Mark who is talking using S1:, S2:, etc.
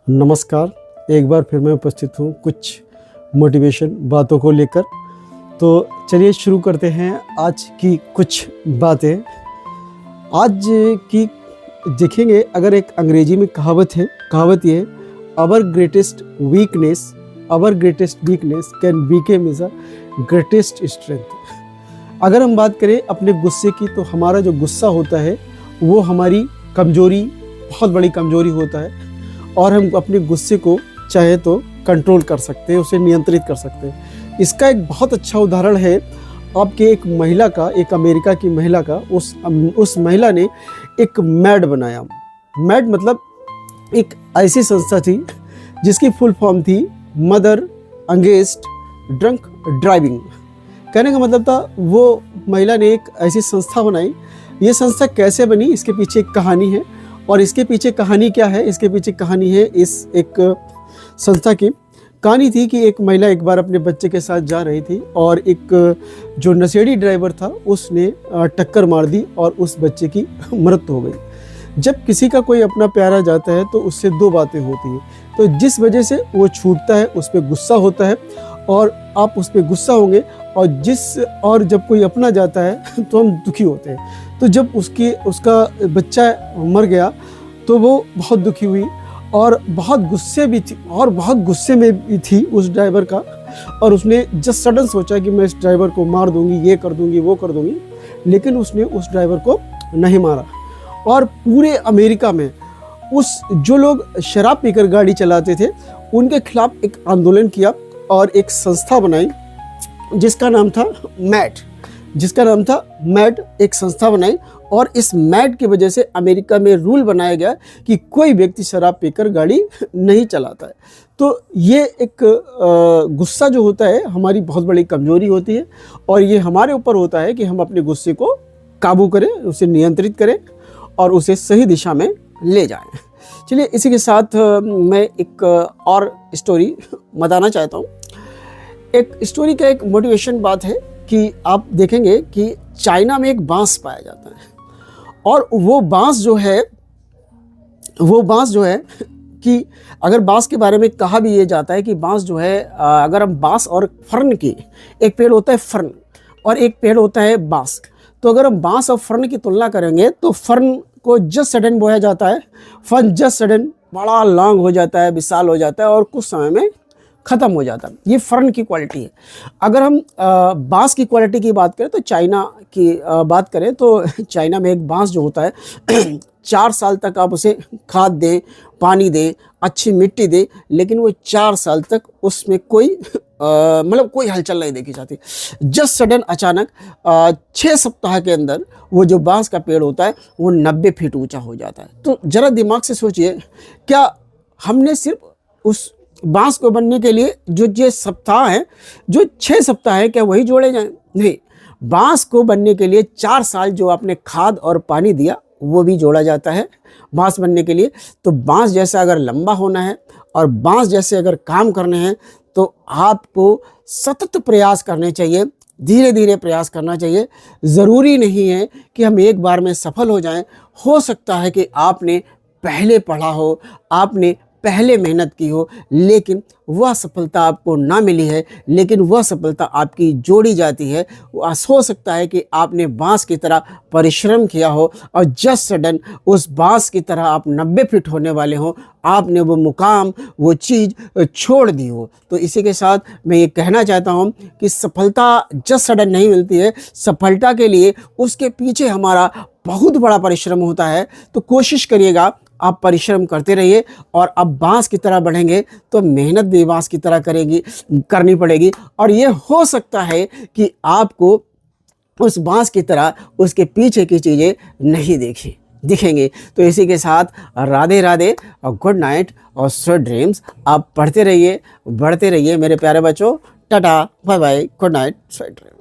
S1: नमस्कार, एक बार फिर मैं उपस्थित हूँ कुछ मोटिवेशन बातों को लेकर। तो चलिए शुरू करते हैं आज की कुछ बातें। आज की देखेंगे, अगर एक अंग्रेजी में कहावत ये है, our greatest weakness can become is a greatest strength. अगर हम बात करें अपने गुस्से की, तो हमारा जो गुस्सा होता है वो हमारी कमजोरी, बहुत बड़ी कमजोरी होता है, और हम अपने गुस्से को चाहे तो कंट्रोल कर सकते हैं, उसे नियंत्रित कर सकते हैं। इसका एक बहुत अच्छा उदाहरण है आपके एक महिला का, एक अमेरिका की महिला का। उस महिला ने एक मैड बनाया। मैड मतलब एक ऐसी संस्था थी जिसकी फुल फॉर्म थी मदर अगेंस्ट ड्रंक ड्राइविंग। कहने का मतलब था, वो महिला ने एक ऐसी संस्था बनाई। ये संस्था कैसे बनी, इसके पीछे एक कहानी है। और इसके पीछे कहानी क्या है? इसके पीछे कहानी है इस एक संस्था की। कहानी थी कि एक महिला एक बार अपने बच्चे के साथ जा रही थी, और एक जो नशेड़ी ड्राइवर था उसने टक्कर मार दी और उस बच्चे की मृत्यु हो गई। जब किसी का कोई अपना प्यारा जाता है तो उससे दो बातें होती हैं। तो जिस वजह से वो छूटता है उस पर गुस्सा होता है, और आप उस पर गुस्सा होंगे। और जब कोई अपना जाता है तो हम दुखी होते हैं। तो जब उसका बच्चा मर गया तो वो बहुत दुखी हुई, और बहुत गुस्से में भी थी उस ड्राइवर का। और उसने जस्ट सडन सोचा कि मैं इस ड्राइवर को मार दूंगी, ये कर दूंगी, वो कर दूंगी। लेकिन उसने उस ड्राइवर को नहीं मारा। और पूरे अमेरिका में जो लोग शराब पीकर गाड़ी चलाते थे उनके खिलाफ एक आंदोलन किया, और एक संस्था बनाई जिसका नाम था मैड। एक संस्था बनाई, और इस मैड की वजह से अमेरिका में रूल बनाया गया कि कोई व्यक्ति शराब पीकर गाड़ी नहीं चलाता है। तो ये एक गुस्सा जो होता है हमारी बहुत बड़ी कमजोरी होती है, और ये हमारे ऊपर होता है कि हम अपने गुस्से को काबू करें, उसे नियंत्रित करें और उसे सही दिशा में ले जाएं। चलिए, इसी के साथ मैं एक और स्टोरी बताना चाहता हूँ। एक स्टोरी का एक मोटिवेशन बात है कि आप देखेंगे कि चाइना में एक बांस पाया जाता है, और वो बांस जो है कि अगर बांस के बारे में कहा भी ये जाता है कि बांस जो है, अगर हम बांस और फर्न की, एक पेड़ होता है फर्न और एक पेड़ होता है बांस। तो अगर हम बांस और फर्न की तुलना करेंगे तो फर्न को जस्ट सडन बोया जाता है, फर्न जस्ट सडन बड़ा लॉन्ग हो जाता है, विशाल हो जाता है, और कुछ समय में ख़त्म हो जाता है। ये फर्न की क्वालिटी है। अगर हम बांस की क्वालिटी की बात करें तो चाइना की बात करें तो चाइना में एक बांस जो होता है 4 साल तक आप उसे खाद दें, पानी दें, अच्छी मिट्टी दें, लेकिन वो 4 साल तक उसमें कोई कोई हलचल नहीं देखी जाती। जस्ट सडन अचानक 6 सप्ताह के अंदर वो जो बांस का पेड़ होता है वो 90 फीट ऊंचा हो जाता है। तो जरा दिमाग से सोचिए, क्या हमने सिर्फ उस बांस को बनने के लिए जो सप्ताह है, जो 6 सप्ताह है, क्या वही जोड़े जाएं? नहीं, बांस को बनने के लिए 4 साल जो आपने खाद और पानी दिया वो भी जोड़ा जाता है बांस बनने के लिए। तो बांस जैसा अगर लंबा होना है और बांस जैसे अगर काम करने हैं तो आपको सतत प्रयास करने चाहिए, धीरे धीरे प्रयास करना चाहिए। ज़रूरी नहीं है कि हम एक बार में सफल हो जाएं। हो सकता है कि आपने पहले पढ़ा हो, आपने पहले मेहनत की हो, लेकिन वह सफलता आपको ना मिली है, लेकिन वह सफलता आपकी जोड़ी जाती है। हो सकता है कि आपने बांस की तरह परिश्रम किया हो और जस्ट सडन उस बांस की तरह आप 90 फीट होने वाले हो, आपने वो मुकाम, वो चीज़ छोड़ दी हो। तो इसी के साथ मैं ये कहना चाहता हूँ कि सफलता जस्ट सडन नहीं मिलती है। सफलता के लिए उसके पीछे हमारा बहुत बड़ा परिश्रम होता है। तो कोशिश करिएगा, आप परिश्रम करते रहिए, और अब बांस की तरह बढ़ेंगे तो मेहनत भी बांस की तरह करनी पड़ेगी। और ये हो सकता है कि आपको उस बांस की तरह उसके पीछे की चीज़ें नहीं दिखेंगे। तो इसी के साथ राधे राधे और गुड नाइट और स्वीट ड्रीम्स। आप पढ़ते रहिए, बढ़ते रहिए मेरे प्यारे बच्चों। Tata, bye bye, good night, sweet dreams.